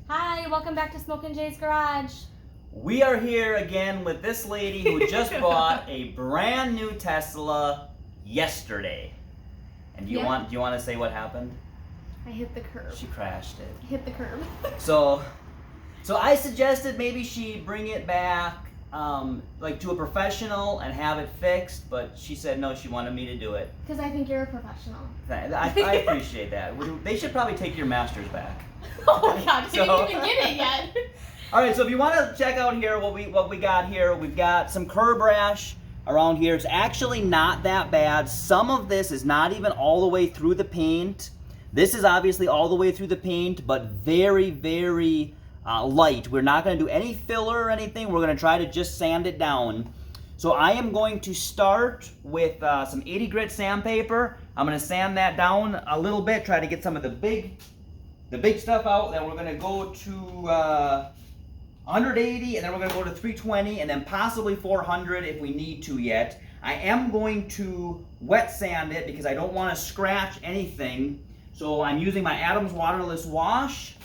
Hi, welcome back to Smok'n Jay's Garage. We are here again with this lady who just bought a brand new Tesla yesterday. And do you want to say what happened? I hit the curb. She crashed it. I hit the curb. So I suggested maybe she bring it back like to a professional and have it fixed, but she said no, she wanted me to do it. Because I think you're a professional. I appreciate that. They should probably take your master's back. Oh my god, didn't even get it yet. All right, so if you want to check out here what we got here, we've got some curb rash around here. It's actually not that bad. Some of this is not even all the way through the paint. This is obviously all the way through the paint, but very, very light. We're not going to do any filler or anything. We're going to try to just sand it down. So I am going to start with some 80 grit sandpaper. I'm going to sand that down a little bit, try to get some of the big stuff out. Then we're going to go to 180, and then we're going to go to 320, and then possibly 400 if we need to yet. I am going to wet sand it because I don't want to scratch anything. So I'm using my Adams waterless wash.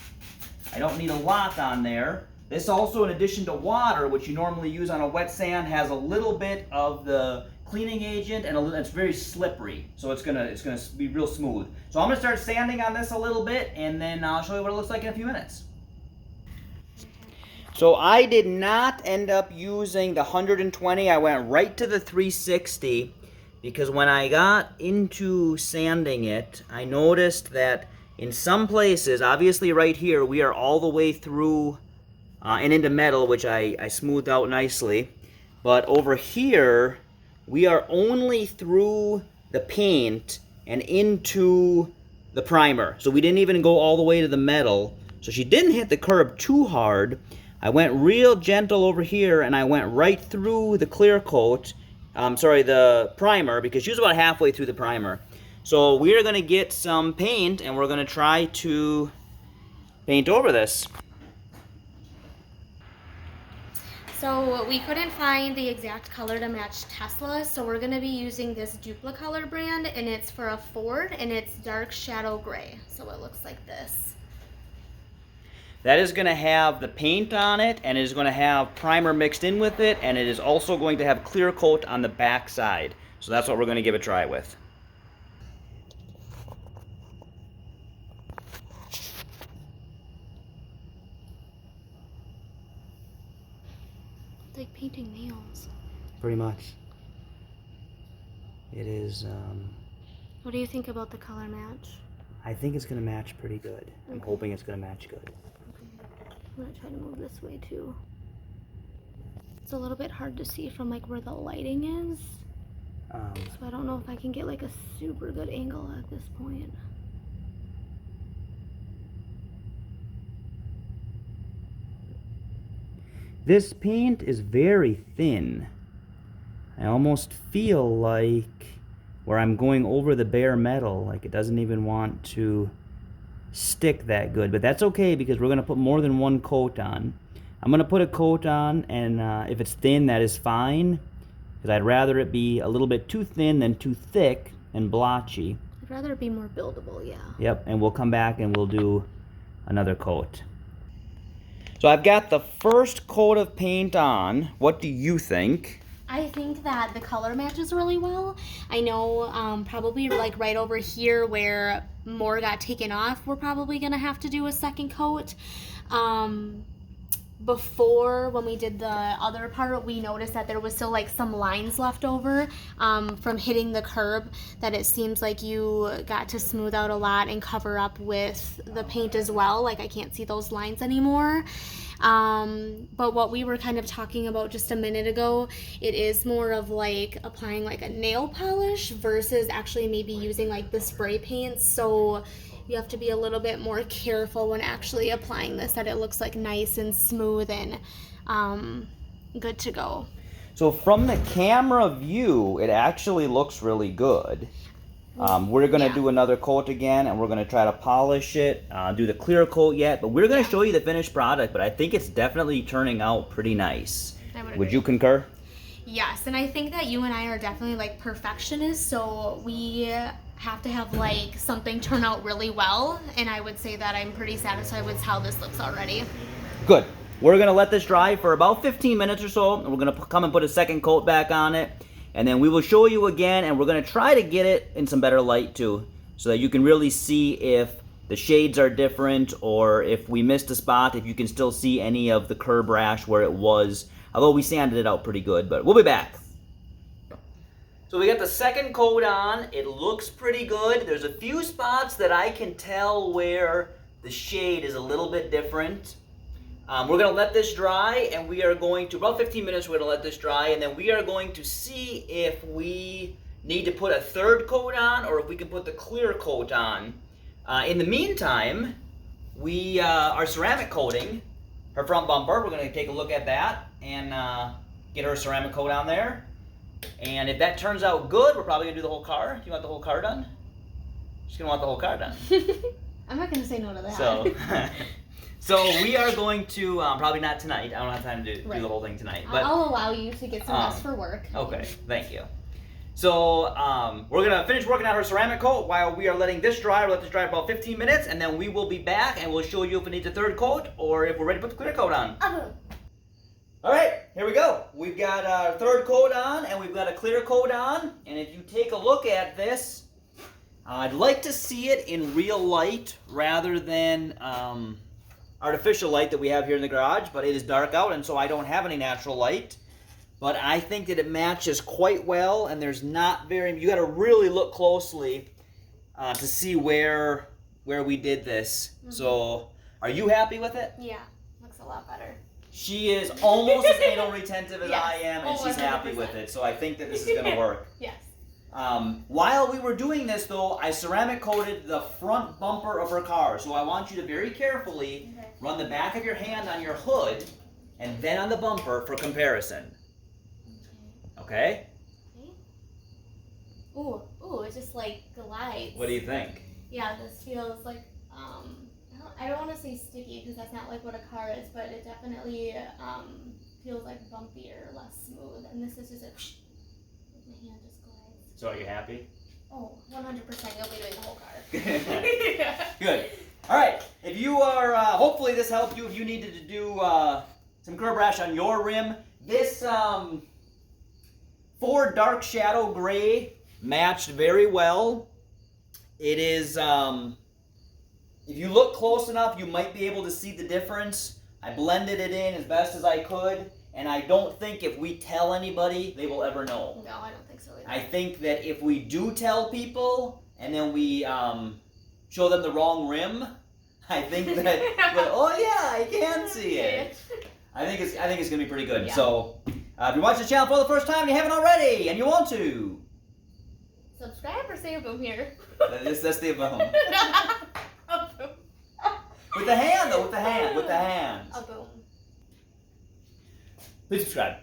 I don't need a lot on there. This also, in addition to water, which you normally use on a wet sand, has a little bit of the cleaning agent, and it's very slippery, so it's gonna be real smooth. So I'm gonna start sanding on this a little bit, and then I'll show you what it looks like in a few minutes. So I did not end up using the 120. I went right to the 360 because when I got into sanding it, I noticed that in some places, obviously right here, we are all the way through and into metal, which I smoothed out nicely. But over here, we are only through the paint and into the primer. So we didn't even go all the way to the metal. So she didn't hit the curb too hard. I went real gentle over here, and I went right through the clear coat, the primer, because she was about halfway through the primer. So we're going to get some paint, and we're going to try to paint over this. So we couldn't find the exact color to match Tesla, so we're going to be using this Duplicolor brand, and it's for a Ford, and it's dark shadow gray. So it looks like this. That is going to have the paint on it, and it is going to have primer mixed in with it, and it is also going to have clear coat on the back side. So that's what we're going to give a try with. It's like painting nails. Pretty much. It is... What do you think about the color match? I think it's going to match pretty good. I'm hoping it's going to match good. I'm gonna try to move this way too. It's a little bit hard to see from like where the lighting is. So I don't know if I can get like a super good angle at this point. This paint is very thin. I almost feel like where I'm going over the bare metal, like it doesn't even want to stick that good, but that's okay because we're going to put more than one coat on. I'm going to put a coat on, and if it's thin, that is fine, because I'd rather it be a little bit too thin than too thick and blotchy. I'd rather it be more buildable, yeah. Yep, and we'll come back and we'll do another coat. So I've got the first coat of paint on. What do you think? I think that the color matches really well. I know probably like right over here where more got taken off, we're probably gonna have to do a second coat. Before, when we did the other part, we noticed that there was still like some lines left over from hitting the curb that it seems like you got to smooth out a lot and cover up with the paint as well. Like I can't see those lines anymore. But what we were kind of talking about just a minute ago, it is more of like applying like a nail polish versus actually maybe using like the spray paint. So you have to be a little bit more careful when actually applying this, that it looks like nice and smooth and good to go. So from the camera view, it actually looks really good. We're going to do another coat again, and we're going to try to polish it, do the clear coat yet, but we're going to show you the finished product, but I think it's definitely turning out pretty nice. Would you concur? Yes, and I think that you and I are definitely like perfectionists, so we have to have like something turn out really well, and I would say that I'm pretty satisfied with how this looks already. Good. We're gonna let this dry for about 15 minutes or so, and we're gonna come and put a second coat back on it, and then we will show you again, and we're gonna try to get it in some better light too, so that you can really see if the shades are different, or if we missed a spot, if you can still see any of the curb rash where it was, although we sanded it out pretty good, but we'll be back. So we got the second coat on. It looks pretty good. There's a few spots that I can tell where the shade is a little bit different. We're going to let this dry, and we are going to, about 15 minutes, we're going to let this dry, and then we are going to see if we need to put a third coat on, or if we can put the clear coat on. In the meantime, our ceramic coating, her front bumper, we're going to take a look at that, and get her ceramic coat on there. And if that turns out good, we're probably going to do the whole car. Do you want the whole car done? She's going to want the whole car done. I'm not going to say no to that. So we are going to, probably not tonight. I don't have time to do the whole thing tonight. But I'll allow you to get some rest for work. Okay, thank you. So we're going to finish working on her ceramic coat while we are letting this dry. We'll let this dry about 15 minutes, and then we will be back, and we'll show you if it needs a third coat or if we're ready to put the clear coat on. All right, here we go. We've got our third coat on, and we've got a clear coat on. And if you take a look at this, I'd like to see it in real light rather than artificial light that we have here in the garage. But it is dark out, and so I don't have any natural light. But I think that it matches quite well, and there's not very... You got to really look closely to see where we did this. Mm-hmm. So, are you happy with it? Yeah, looks a lot better. She is almost as anal retentive as yes. I am, and she's happy with it. So I think that this is going to work. Yes. While we were doing this, though, I ceramic coated the front bumper of her car. So I want you to very carefully run the back of your hand on your hood and then on the bumper for comparison. Okay? Ooh, it just like glides. What do you think? Yeah, this feels like, I don't want to say sticky because that's not like what a car is, but it definitely feels like bumpier, less smooth. And this is just my hand just glides. So are you happy? Oh, 100%. You'll be doing the whole car. Good. All right. If you are, hopefully this helped you if you needed to do some curb rash on your rim. This Ford Dark Shadow Gray matched very well. It is... if you look close enough, you might be able to see the difference. I blended it in as best as I could, and I don't think if we tell anybody, they will ever know. No, I don't think so either. I think that if we do tell people, and then we show them the wrong rim, I think that, oh yeah, I can see it. I think it's going to be pretty good. Yeah. So, if you watch the channel for the first time and you haven't already, and you want to, subscribe or say a boom here. That's the boom. With the hand, though, with the hand. A boom. Please subscribe.